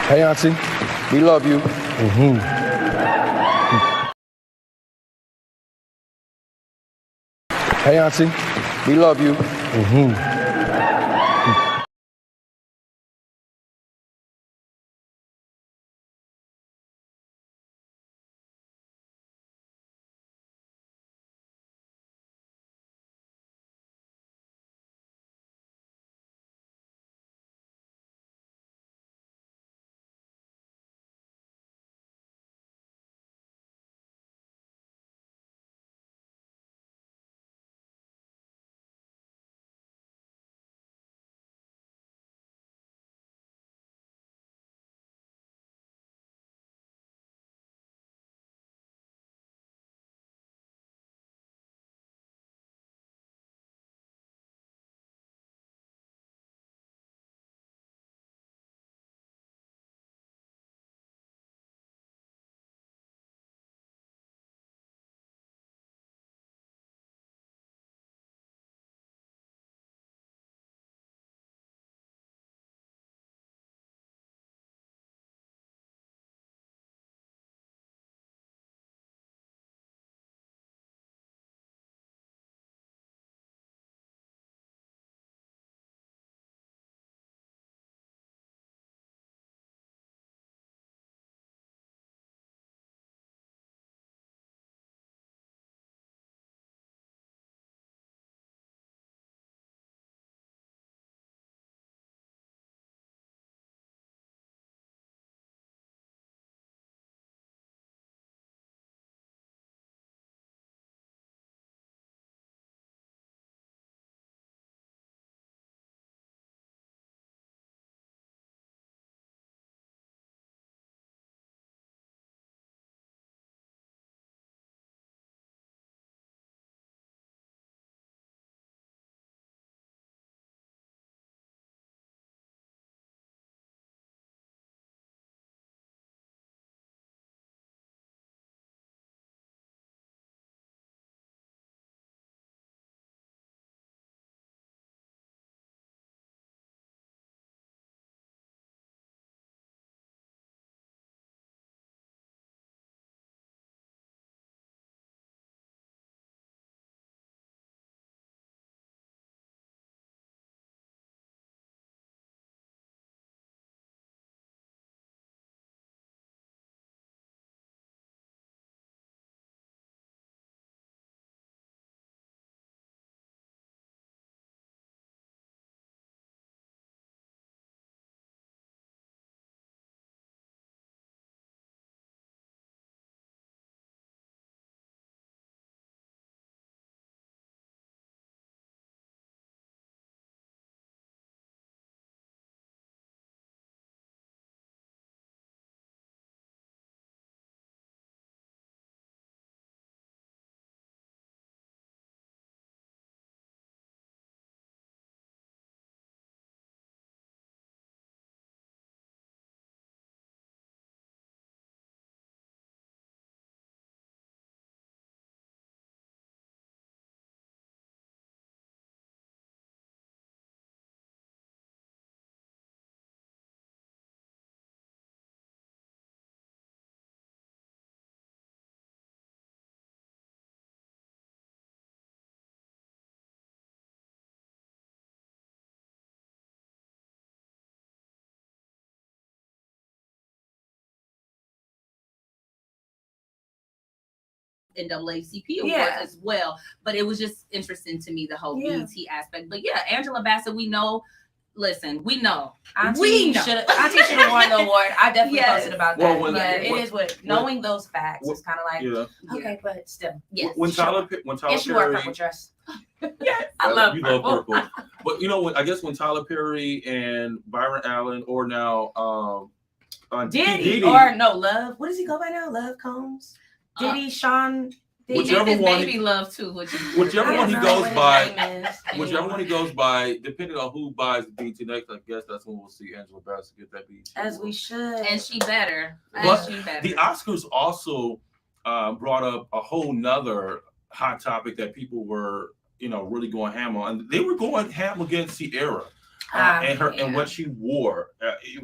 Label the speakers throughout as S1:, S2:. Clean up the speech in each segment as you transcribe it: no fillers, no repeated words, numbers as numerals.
S1: Hey, Auntie, we love you. Hey, Auntie, we love you.
S2: NAACP awards as well. But it was just interesting to me, the whole BET aspect. But yeah, Angela Bassett, we know. Listen, we know.
S3: Auntie should have won the award. I definitely posted about that.
S4: Well,
S3: but it is what knowing those facts is kind of like okay, but still,
S4: yes. When Tyler
S3: and she wore a purple dress.
S2: Yes, I love
S4: you
S2: purple.
S4: love purple. But you know, I guess when Tyler Perry and Byron Allen, or now
S3: Diddy, or no Love. What does he go by now? Love Combs. Diddy, Sean.
S4: Whichever one,
S2: baby love too.
S4: Whichever one he goes by, depending on who buys the BET next, I guess that's when we'll see Angela Bassett get that BET.
S3: As we should,
S2: and she better.
S4: But the Oscars also brought up a whole nother hot topic that people were, really going ham on. And they were going ham against Ciara. and what she wore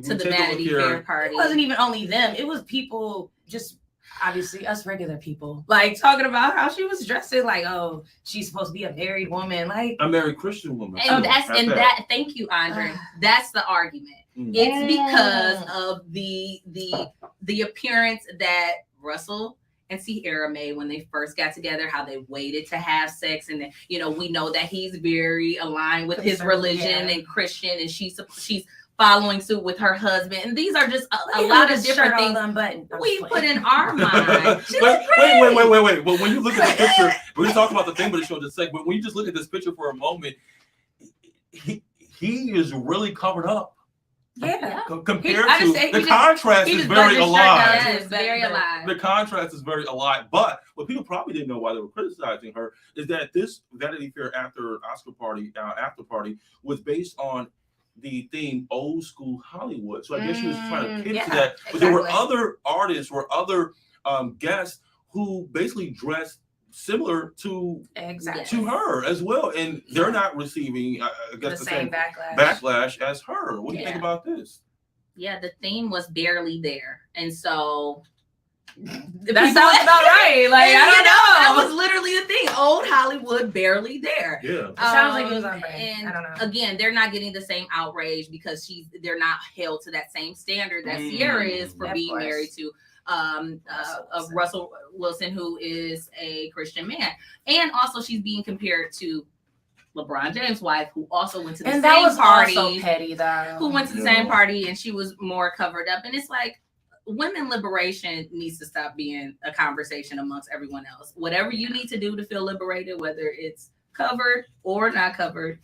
S2: to the Vanity Fair party.
S3: It wasn't even only them. It was people, just obviously us regular people, like talking about how she was dressing like, oh, she's supposed to be a married woman, like
S4: a married Christian woman.
S2: And that. Thank you, Andre. That's the argument. It's because of the appearance that Russell and Sierra made when they first got together, how they waited to have sex, and we know that he's very aligned with his religion and Christian, and she's following suit with her husband, and these are just a lot of different things we put in our mind.
S4: Wait. Well, when you look at the picture, we're gonna talk about the thing, but it shows a sec. But when you just look at this picture for a moment, he is really covered up.
S3: Yeah.
S4: Compared to the contrast is very alive.
S2: Very alive.
S4: The contrast is very alive. But what people probably didn't know why they were criticizing her is that this Vanity Fair after party was based on the theme old school Hollywood. So I guess she was trying to pitch that. But there were other artists or other guests who basically dressed similar to her as well, and they're not receiving I guess the same backlash as her. What do you think about this?
S2: Yeah, the theme was barely there, and so
S3: that sounds about right. Like, I don't know.
S2: That was literally the thing. Old Hollywood, barely there.
S4: Yeah,
S3: it sounds like it was on brand.
S2: And
S3: I don't know.
S2: Again, they're not getting the same outrage because they're not held to that same standard that Sierra is for being married to Russell Wilson, who is a Christian man, and also she's being compared to LeBron James' wife, who also went to the same party.
S3: Also petty, though.
S2: Who went to the same party, and she was more covered up. And it's like, women liberation needs to stop being a conversation amongst everyone else. Whatever you need to do to feel liberated, whether it's covered or not covered.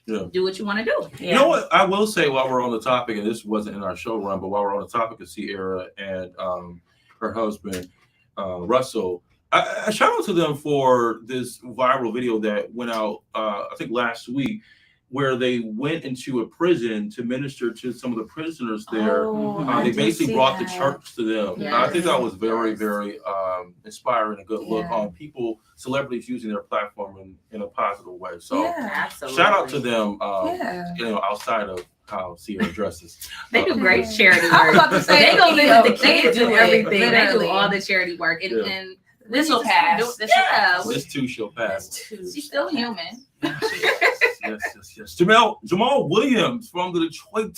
S4: Yeah.
S2: Do what you want to do.
S4: Yeah. You know what? I will say while we're on the topic, and this wasn't in our show run, but while we're on the topic of Sierra and her husband, Russell, I shout out to them for this viral video that went out, I think last week, where they went into a prison to minister to some of the prisoners there. They basically brought the church to them.
S2: Yes.
S4: I think that was very, very inspiring, a good look on celebrities using their platform in a positive way. So shout out to them, outside of how Sierra dresses.
S2: They do great charity work.
S3: I was about to say,
S2: they go visit the kids, do everything.
S3: Literally.
S2: They do all the charity work. And
S3: this will pass.
S4: This too shall pass.
S2: She's still human.
S4: Yes. Jamal Williams from the Detroit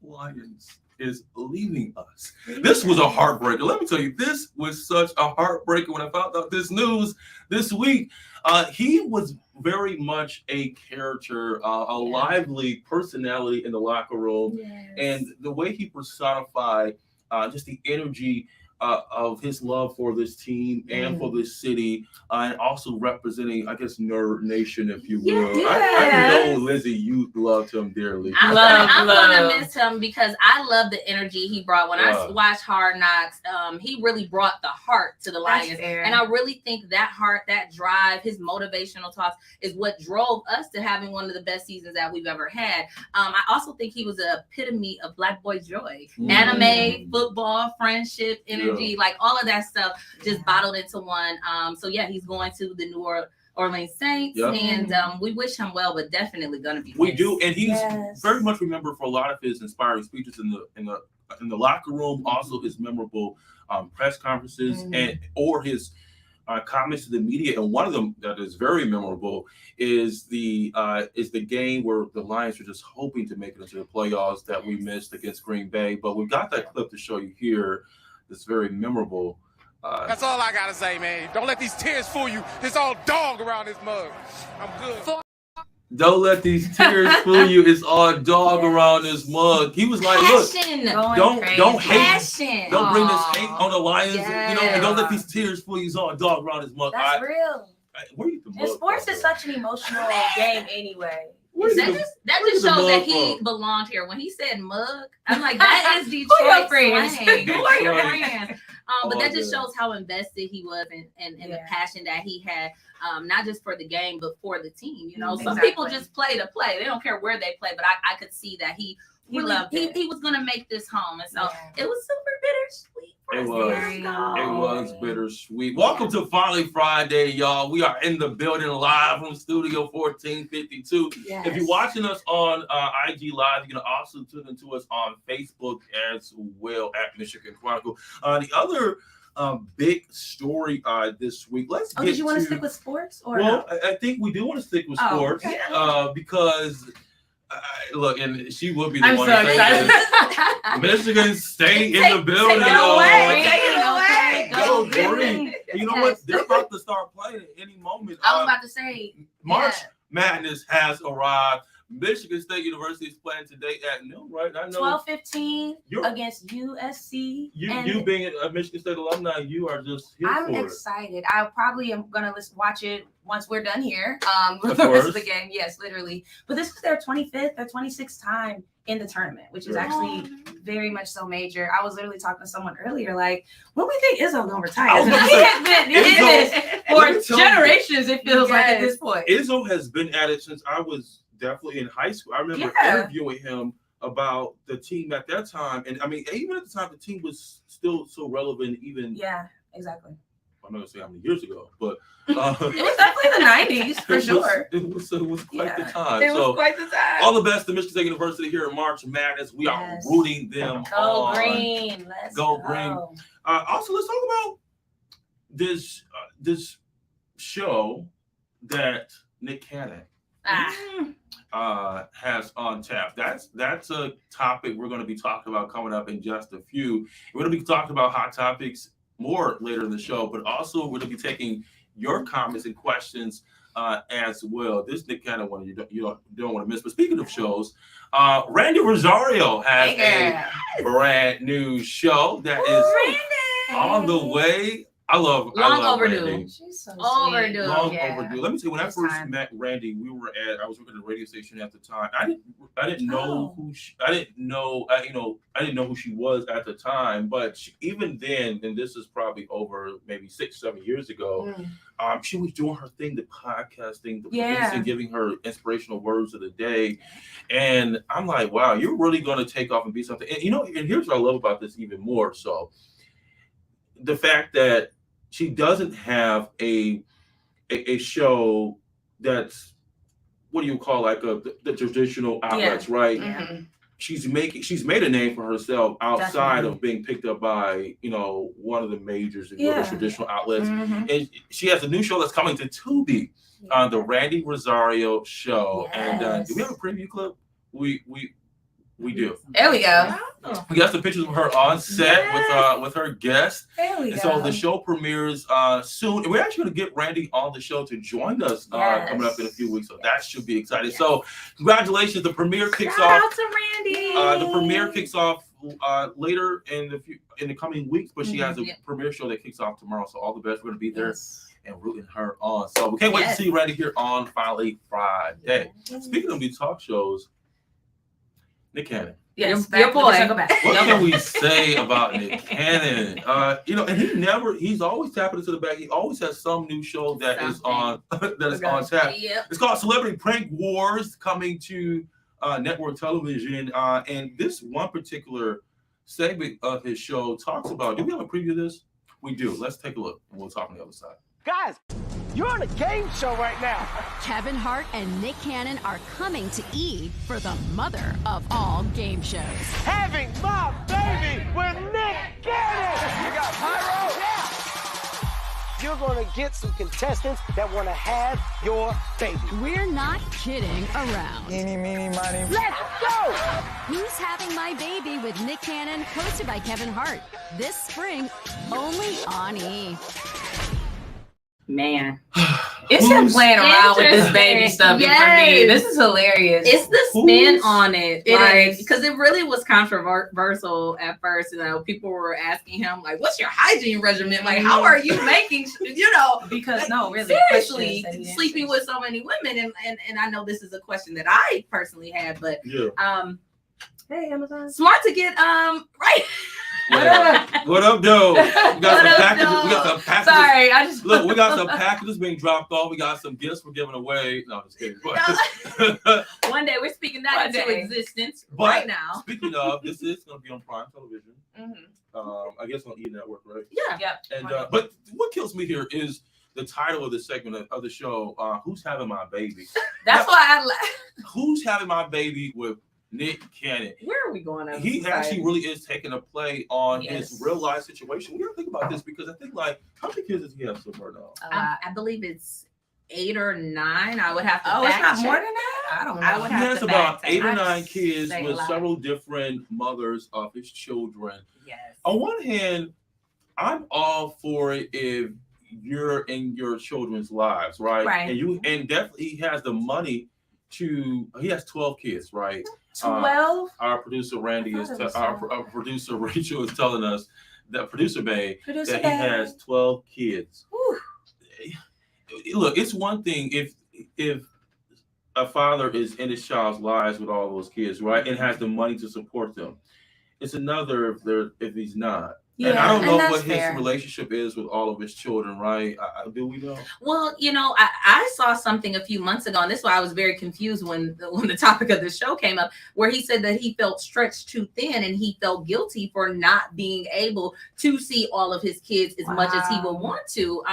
S4: Lions is leaving us. This was a heartbreaker. Let me tell you, this was such a heartbreaker when I found out this news this week. He was very much a character, a lively personality in the locker room, and the way he personified just the energy of his love for this team and for this city, and also representing, I guess, Nerd Nation, if you will. I know, Lizzie, you loved him dearly.
S2: I'm gonna miss him because I love the energy he brought. When I watched Hard Knocks, he really brought the heart to the Lions. And I really think that heart, that drive, his motivational talks is what drove us to having one of the best seasons that we've ever had. I also think he was an epitome of Black boy joy. Anime, football, friendship, energy, like all of that stuff just bottled into one. So yeah, he's going to the New Orleans Saints, and we wish him well, but definitely gonna be.
S4: We do, and he's very much remembered for a lot of his inspiring speeches in the locker room. Also, his memorable press conferences or his comments to the media. And one of them that is very memorable is the game where the Lions were just hoping to make it into the playoffs that we missed against Green Bay. But we got that clip to show you here. That's very memorable.
S5: That's all I gotta say, man. Don't let these tears fool you. There's all dog around this mug. I'm good.
S4: Don't let these tears fool you. It's all dog around this mug. He was like, look, don't hate. Don't bring this hate on the Lions. And don't let these tears fool you. It's all dog around this mug.
S3: That's real.
S4: Where you
S3: and sports is such an emotional game anyway.
S2: That just shows that he belonged here. When he said mug, I'm like, that is Detroit slang. Who are your friends? But that just shows how invested he was and the passion that he had, not just for the game, but for the team. Some people just play to play. They don't care where they play, but I could see that he was going to make this home. And so it was super bittersweet
S4: It was bittersweet. Welcome to Finally Friday, y'all. We are in the building live from Studio 1452.
S3: Yes.
S4: If you're watching us on IG Live, you can also tune into us on Facebook as well at Michigan Chronicle. The other big story this week. Let's get
S3: did you want to
S4: to
S3: stick with sports? Or
S4: well, I think we do want to stick with sports because look, and she will be the
S3: I'm
S4: one
S3: so
S4: to say
S3: excited.
S4: this. Michigan State in the building.
S3: Take it away. Take it away.
S4: Go
S3: Go
S4: green. You know what? They're about to start playing at any moment.
S2: I was about to say
S4: March Madness has arrived. Michigan State University is playing today at noon, right? I know
S3: 12:15 against USC.
S4: You being a Michigan State alumni, you are just here
S3: I'm
S4: for
S3: excited. I probably am gonna watch it once we're done here. With the rest of the game. Yes, literally. But this was their 25th or 26th time in the tournament, which is actually very much so major. I was literally talking to someone earlier, like, when we think Izzo gonna retire? He has been in this for generations, it feels like at this point.
S4: Izzo has been at it since I was definitely in high school. I remember interviewing him about the team at that time. And I mean, even at the time, the team was still so relevant, even.
S3: Yeah, exactly.
S4: I'm not going to say how many years ago, but.
S3: It was definitely the 90s, for sure.
S4: It was quite the time.
S2: It was quite the time.
S4: All the best to Michigan State University here in March Madness. We are rooting them
S3: Go
S4: on.
S3: green. Let's go.
S4: Green. Also, let's talk about this show that Nick Cannon has on tap. That's a topic we're going to be talking about coming up in just a few. We're going to be talking about hot topics more later in the show, but also we're going to be taking your comments and questions as well. This Nick Cannon one you don't want to miss. But speaking of shows, Randy Rosario has a brand new show that is on the way. I love
S2: overdue.
S4: Randy.
S3: She's so
S2: overdue.
S4: Long overdue. Let me tell you, when I first met Randy, I was working at a radio station at the time. I didn't know who she was at the time, but even then, and this is probably over maybe 6-7 years ago, she was doing her thing, the podcasting, the producing, giving her inspirational words of the day. And I'm like, wow, you're really going to take off and be something. And and here's what I love about this even more so. The fact that she doesn't have a show that's what do you call like the traditional outlets, right?
S3: Mm-hmm.
S4: She's made a name for herself outside of being picked up by one of the majors and the traditional outlets. And she has a new show that's coming to Tubi, the Randy Rosario Show. And do we have a preview clip? We do.
S3: There we go.
S4: We got some pictures of her on set with her guest.
S3: There we go.
S4: So the show premieres soon. And we're actually going to get Randy on the show to join us coming up in a few weeks. So that should be exciting. So congratulations. The premiere kicks off.
S3: Shout out to Randy.
S4: The premiere kicks off later in the coming weeks, but she has a premiere show that kicks off tomorrow. So all the best. We're going to be there and rooting her on. So we can't wait to see Randy here on Finally Friday. Speaking of these talk shows, Nick Cannon.
S3: Yes,
S2: your boy.
S4: What can we say about Nick Cannon? And he's always tapping into the back. He always has some new show that is on tap. Yep. It's called Celebrity Prank Wars, coming to network television. And this one particular segment of his show talks about, do we have a preview of this? We do. Let's take a look and we'll talk on the other side.
S6: Guys, you're on a game show right now.
S7: Kevin Hart and Nick Cannon are coming to E! for the mother of all game shows.
S6: Having my baby with Nick Cannon. You got pyro? Yeah. You're going to get some contestants that want to have your baby.
S7: We're not kidding around.
S6: Eeny, meeny, miny. Let's go!
S7: Who's Having My Baby with Nick Cannon, hosted by Kevin Hart. This spring, only on E!
S3: Man, it's him playing around with this baby stuff for me. This is hilarious.
S2: It's the spin on it, because it really was controversial at first. People were asking him like, "What's your hygiene regimen? Like, how are you making?
S3: Because really,
S2: seriously, sleeping with so many women." And I know this is a question that I personally had, but
S3: hey, Amazon,
S2: smart to get right.
S4: Yeah. What up, though? We got some packages.
S3: Sorry, I just
S4: look. We got some packages being dropped off. We got some gifts we're giving away. No, I'm just kidding.
S2: One day we're speaking that into existence right now.
S4: Speaking of, this is going to be on Prime Television. I guess on E Network, right?
S2: Yeah.
S3: Yep.
S4: And but what kills me here is the title of the segment of the show. Who's having my baby?
S3: That's why I laugh.
S4: Who's having my baby with Nick Cannon?
S2: Where are we going?
S4: He actually really is taking a play on
S3: Yes.
S4: his real life situation. We gotta think about this because I think like how many kids does he have so far now?
S2: I believe it's 8 or 9. I would have to.
S3: Oh, it's
S2: fact
S3: not
S2: check.
S3: more than that. I don't know.
S2: I would
S4: He
S2: have
S4: has
S2: to
S4: about
S2: fact check.
S4: 8 or
S2: I'd
S4: 9 kids
S2: say a
S4: with
S2: lot.
S4: several different mothers of his children.
S2: Yes.
S4: On one hand, I'm all for it if you're in your children's lives, right?
S3: Right.
S4: And definitely he has the money to. He has 12 kids, right?
S3: 12.
S4: Our producer Randy
S3: I
S4: is
S3: thought it was
S4: our producer Rachel is telling us that producer Bay that he has 12 kids.
S3: Whew.
S4: Look, it's one thing if a father is in his child's lives with all those kids, right, and has the money to support them. It's another if he's not.
S3: Yeah,
S4: and I don't know
S3: and
S4: what
S3: that's fair.
S4: his relationship is with all of his children, right? Do we know?
S2: Well, I saw something a few months ago, and this is why I was very confused when the topic of the show came up, where he said that he felt stretched too thin and he felt guilty for not being able to see all of his kids as much as he would want to.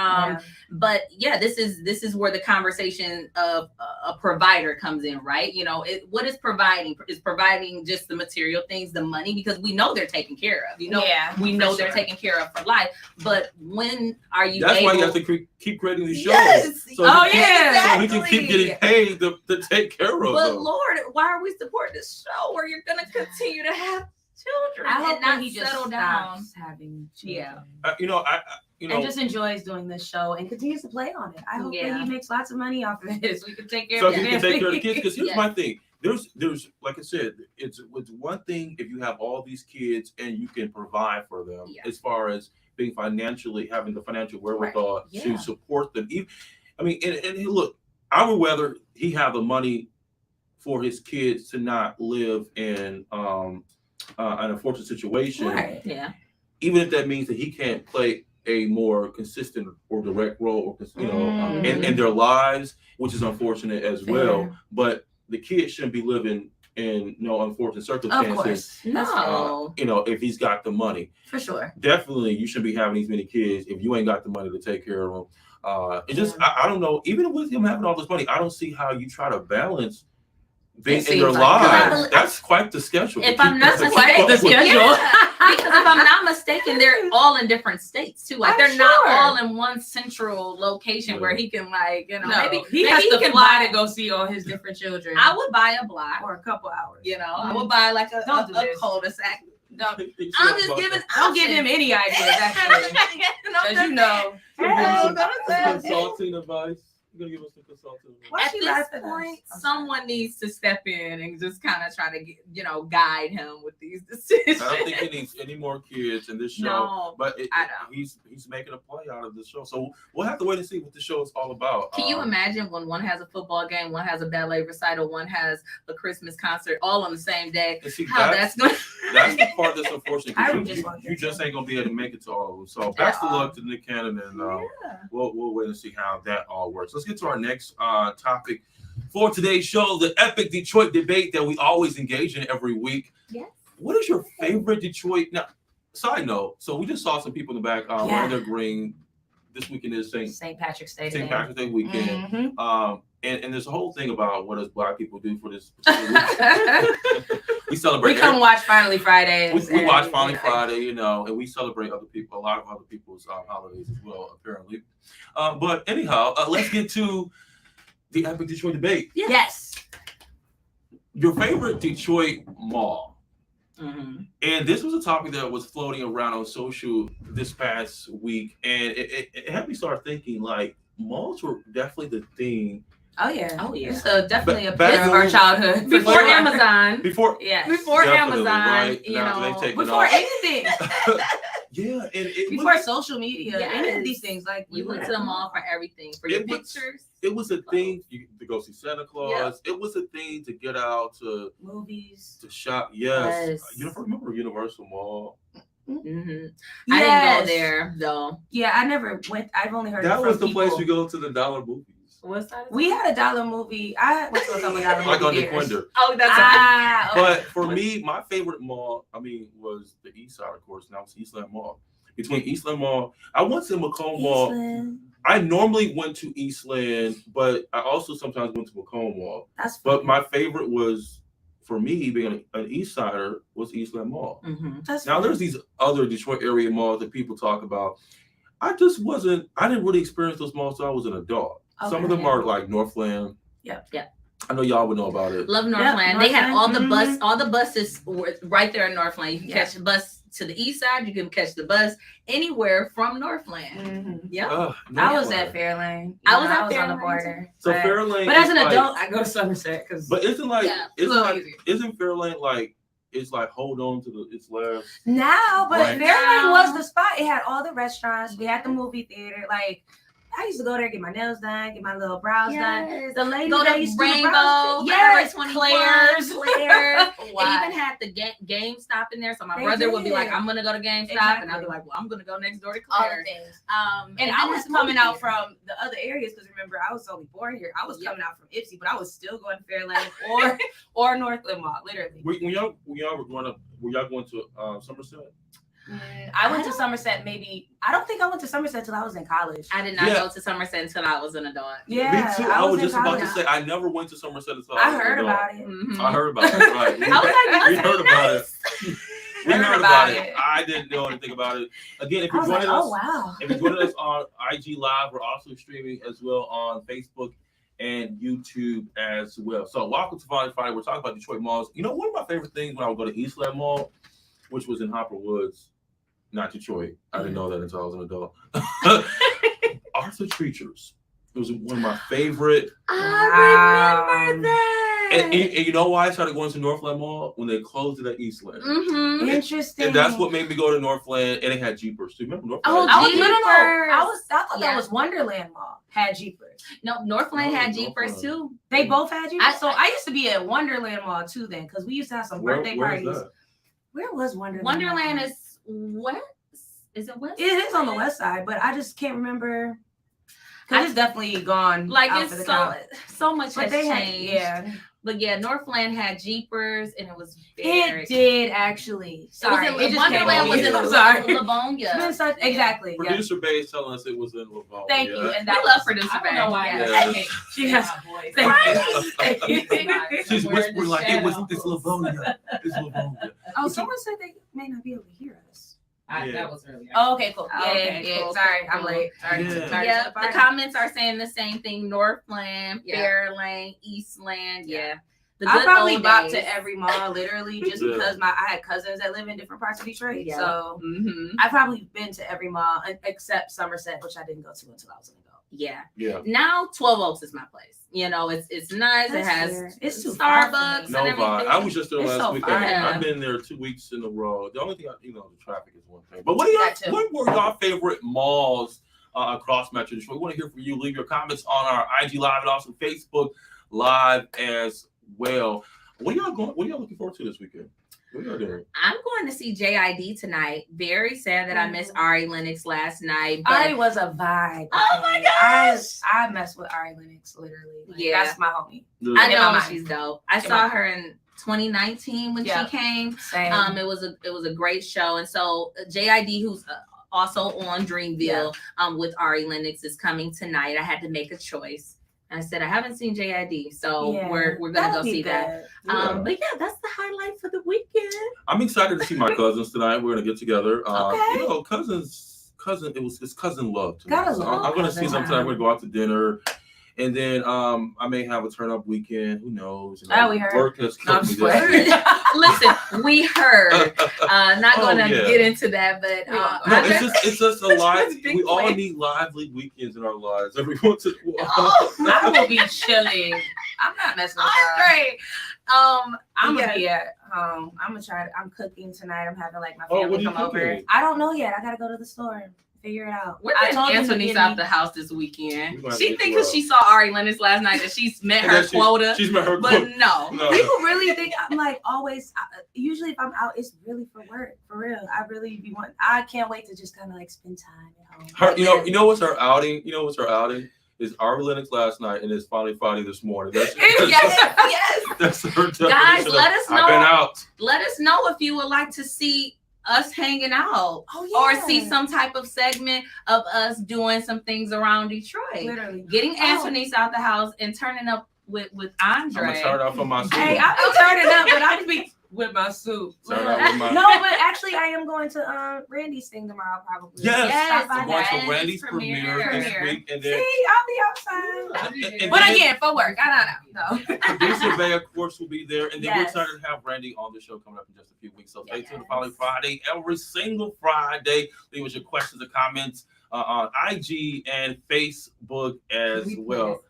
S2: But yeah, this is where the conversation of a provider comes in, right? What is providing? Is providing just the material things, the money, because we know they're taken care of. We know they're taken care of for life. But when are you?
S4: That's
S2: able...
S4: why you have to keep creating these shows.
S2: Yes.
S4: So
S2: so
S4: we can keep getting paid to take care of
S2: But
S4: them.
S2: Lord, why are we supporting this show where you're going to continue to have children
S3: I hope
S2: and not
S3: that he just
S2: settle down?
S3: stops having children.
S2: Yeah.
S3: And just enjoys doing this show and continues to play on it. I hope that he makes lots of money off of this. We can take care of
S4: he can take care of the kids. Because here's
S2: Yes.
S4: my thing. There's like I said, it's one thing if you have all these kids and you can provide for them as far as being having the financial wherewithal to support them. I mean, and look, I would rather he have the money for his kids to not live in an unfortunate situation.
S2: Right. Yeah.
S4: Even if that means that he can't play a more consistent or direct role, in their lives, which is unfortunate as well. But the kid shouldn't be living in no unfortunate circumstances.
S3: Of course.
S2: No.
S4: If he's got the money.
S3: For sure.
S4: Definitely, you shouldn't be having these many kids if you ain't got the money to take care of them. I don't know. Even with him having all this money, I don't see how you try to balance being in their lives. That's quite the schedule.
S2: If I'm not mistaken, because if I'm not mistaken, they're all in different states too. Like they're not all in one central location where he can maybe
S3: he can fly to go see all his different children.
S2: I would buy a block
S3: or a couple hours.
S2: I would buy like a cul-de-sac. I'm just giving.
S3: Don't give him any ideas, actually, because
S4: consulting advice. You're gonna give us some consulting advice.
S2: At this point, someone needs to step in and just kind of try to guide him with these decisions.
S4: I don't think he needs any more kids in this show.
S2: No,
S4: but he's making a play out of this show. So we'll have to wait and see what the show is all about.
S2: Can you imagine when one has a football game, one has a ballet recital, one has a Christmas concert, all on the same day? That's going.
S4: That's the part that's unfortunate. You just ain't gonna be able to make it to all of them. So best of luck to Nick Cannon, and we'll wait and see how that all works. Let's get to our next topic for today's show: the epic Detroit debate that we always engage in every week.
S2: Yes.
S4: What is your favorite Detroit? Now, side note. So we just saw some people in the back wearing their green. This weekend is St.
S3: Patrick's Day.
S4: St. Patrick's Day weekend. Mm-hmm. And there's a whole thing about what does Black people do for this particular week. We celebrate.
S3: We come watch Finally Friday.
S4: We watch Finally Friday, and we celebrate a lot of other people's holidays as well, apparently. But anyhow, let's get to the epic Detroit debate.
S3: Yes.
S4: Your favorite Detroit mall.
S2: Mm-hmm.
S4: And this was a topic that was floating around on social this past week, and it had me start thinking like malls were definitely the thing.
S3: Oh yeah.
S2: It's
S3: definitely a part of our childhood.
S2: Before Amazon.
S4: Before
S2: Amazon,
S4: right?
S3: Before anything.
S4: Yeah, and
S3: before social media, any of these things, like
S2: you went to the mall for everything, for your pictures.
S4: It was a thing to go see Santa Claus. It was a thing to get out to
S3: movies,
S4: to shop. Yes. You remember Universal Mall?
S2: Mm-hmm. I didn't go there though.
S3: Yeah, I never went. I've only heard
S4: that
S3: it from
S4: was the
S3: people.
S4: place you go to the dollar movies.
S2: What side?
S3: We had a dollar movie. I went to a couple dollar
S4: Like on
S3: movie
S4: the
S3: theaters.
S4: Quinder.
S2: Oh, that's
S3: okay.
S4: But for me, my favorite mall, was the East Side, of course. Now it's Eastland Mall. Between Eastland Mall, I went to Macomb Mall. I normally went to Eastland, but I also sometimes went to Macomb Mall. But my favorite was, for me, being an East Sider, was Eastland Mall. Now there's these other Detroit area malls that people talk about. I didn't really experience those malls until I was an adult. Some of them are like Northland.
S3: Yeah.
S4: I know y'all would know about it.
S2: Love Northland. They had all the buses were right there in Northland. You can catch the bus to the east side. You can catch the bus anywhere from Northland. Yeah.
S3: I was at Fairlane.
S2: I was
S3: on the border.
S4: So Fairlane.
S3: But as an adult, I go to Somerset because.
S4: But isn't Fairlane like it's like hold on to its last?
S3: Now, but Fairlane was the spot. It had all the restaurants. We had the movie theater. Like, I used to go there, get my nails done, get my little brows done. The lady
S2: go
S3: that
S2: to
S3: used
S2: Rainbow,
S3: yes,
S2: Claire's.
S3: Wow.
S2: It even had the GameStop in there. So my brother would be like, I'm gonna go to GameStop, and I'd be like, well, I'm gonna go next door to Claire's.
S3: And I was coming out from the other areas because remember, I was only born here. I was coming out from Ipsy, but I was still going to Fairlane or Northland Mall, literally.
S4: When y'all were growing up, were y'all going to Somerset?
S3: I went to Somerset I don't think I went to Somerset till I was in college.
S2: I did not go to Somerset until I was an adult.
S3: Yeah,
S4: me too. I was just about to say I never went to Somerset until
S3: I heard about it.
S4: I heard about it. Right. We heard about it. We heard about it. I didn't know anything about it. Again, if you're joining us, if you're joining us on IG Live, we're also streaming as well on Facebook and YouTube as well. So welcome to Friday. We're talking about Detroit malls. You know, one of my favorite things when I would go to Eastland Mall, which was in Hopper Woods, not Detroit. I didn't know that until I was an adult. Arthur Treacher's. It was one of my favorite.
S2: I remember that.
S4: And you know why I started going to Northland Mall? When they closed it at Eastland.
S3: Interesting.
S4: And that's what made me go to Northland. And it had Jeepers too. Remember Northland?
S3: I thought that was Wonderland Mall. Had Jeepers.
S2: No, Northland had Jeepers too.
S3: They both had Jeepers. I used to be at Wonderland Mall too then, because we used to have some birthday parties. Where was Wonderland?
S2: Wonderland is west. Is it west?
S3: It is on the west side, but I just can't remember. Because it's definitely gone.
S2: Like it's so much has changed.
S3: Yeah.
S2: But yeah, Northland had Jeepers, and it was
S3: very. It did actually. Sorry,
S2: Wonderland was in Livonia.
S3: Exactly.
S4: Producer Bay is telling us it was in Livonia.
S3: Thank you. And
S2: I love Producer Bay.
S3: I don't know why. She has. Thank you.
S4: She's whispering like it's Livonia. It's Livonia.
S3: Oh, someone said they may not be able to hear us.
S2: That was earlier.
S3: Oh, okay, cool.
S2: Cool.
S3: Sorry, I'm late.
S2: Yeah, the comments are saying the same thing. Northland, Fairlane, Eastland. Yeah.
S3: I probably bopped to every mall, literally, just because I had cousins that live in different parts of Detroit. Yeah. So I've probably been to every mall except Somerset, which I didn't go to until I was an adult.
S2: Yeah. Now 12 Oaks is my place. You know, it's nice. It has
S3: it's
S2: Starbucks and everything.
S4: I was just there last week. I've been there 2 weeks in a row. The only thing, the traffic is one thing. But what were your favorite malls across Metro Detroit? We want to hear from you. Leave your comments on our IG Live and also Facebook Live as well. What are y'all looking forward to this weekend? What are y'all doing?
S2: I'm going to see JID tonight. Very sad that I missed Ari Lennox last night. But
S3: Ari was a vibe.
S2: Oh my gosh.
S3: I messed with Ari Lennox literally. That's my homie.
S2: I know she's dope. I saw her in 2019 when she came.
S3: Same.
S2: It was a great show. And so JID, who's also on Dreamville with Ari Lennox, is coming tonight. I had to make a choice. I said, I haven't seen JID, so we're gonna go see that. But yeah, that's the highlight for the weekend.
S4: I'm excited to see my cousins tonight. We're gonna get together. Cousins, it's cousin love tonight. So I'm gonna see them tonight. We're gonna go out to dinner. And then I may have a turn-up weekend. Who knows?
S3: We heard.
S4: Work has killed me this week.
S2: Listen, we heard. Not gonna get into that, but
S4: it's just a lot. We all need lively weekends in our lives. Every once in a while.
S3: I will be chilling. I'm not messing with y'all.
S2: Great.
S3: I'm gonna be at home. I'm gonna try. I'm cooking tonight. I'm having like my family come over.
S4: Cooking?
S3: I don't know yet. I gotta go to the store. Figure it out.
S2: We're taking Anthony's out the house this weekend. She thinks because she saw Ari Lennox last night that she's met her quota.
S4: She's met her quota.
S2: But no.
S3: People really think I'm like always. Usually, if I'm out, it's really for work. For real, I really be wanting. I can't wait to just kind of like spend time at home.
S4: You know what's her outing? It's Ari Lennox last night, and it's finally Friday this morning. That's,
S2: yes.
S4: That's her definition.
S2: Guys, let us know.
S4: I've been out.
S2: Let us know if you would like to see us hanging out, or see some type of segment of us doing some things around Detroit.
S3: Literally.
S2: Getting Anthony's out the house and turning up with Andre.
S4: I'm gonna turn up for my suit.
S3: Hey, I'll be turning up, but I'll be with my suit.
S4: Turn up with my
S3: No, but actually, I am going to Randy's thing tomorrow, probably.
S4: Yes,
S3: Stop
S4: I'm
S3: by
S4: going
S3: that.
S4: to Randy's premiere this week, and then
S3: See, I'll be outside.
S4: and
S3: But
S4: then
S3: again, for work. I don't know.
S4: Producer Bay, of course, will be there, and then
S3: Yes.
S4: we're excited to have Randy on the show coming up in just a few weeks. So stay tuned to Follow Friday every single Friday. Leave us your questions or comments on IG and Facebook as well.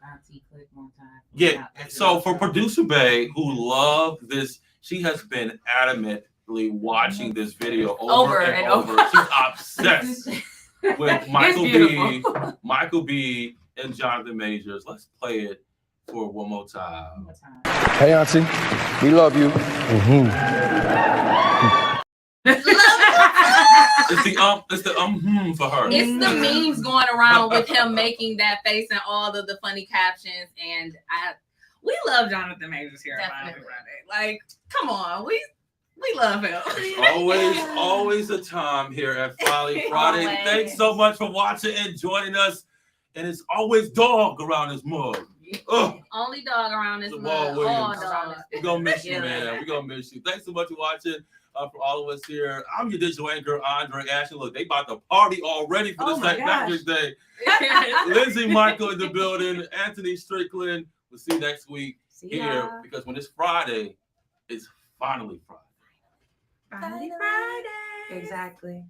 S4: Yeah. So for Producer Bay, who loved this, she has been adamantly watching this video over and over. She's obsessed with Michael B, and Jonathan Majors. Let's play it for one more time.
S1: Hey, Auntie, we love you.
S4: It's the for her.
S2: It's the memes going around with him making that face and all of the funny captions, and we love Jonathan Majors here at Folly Friday. Like, come on, we love him.
S4: always a time here at Folly Friday.
S2: Always.
S4: Thanks so much for watching and joining us. And it's always dog around this mug.
S2: Only dog around this mug.
S4: Jamal
S2: All
S4: Williams.
S2: dog.
S4: We're gonna miss you, man. We're gonna miss you. Thanks so much for watching. For all of us here, I'm your digital anchor, Andre Ashton. Look, they about to party already for the St. Patrick's Day. Lindsay Michael in the building, Anthony Strickland. We'll see you next week here, because when it's Friday, it's finally Friday.
S3: Finally Friday. Exactly.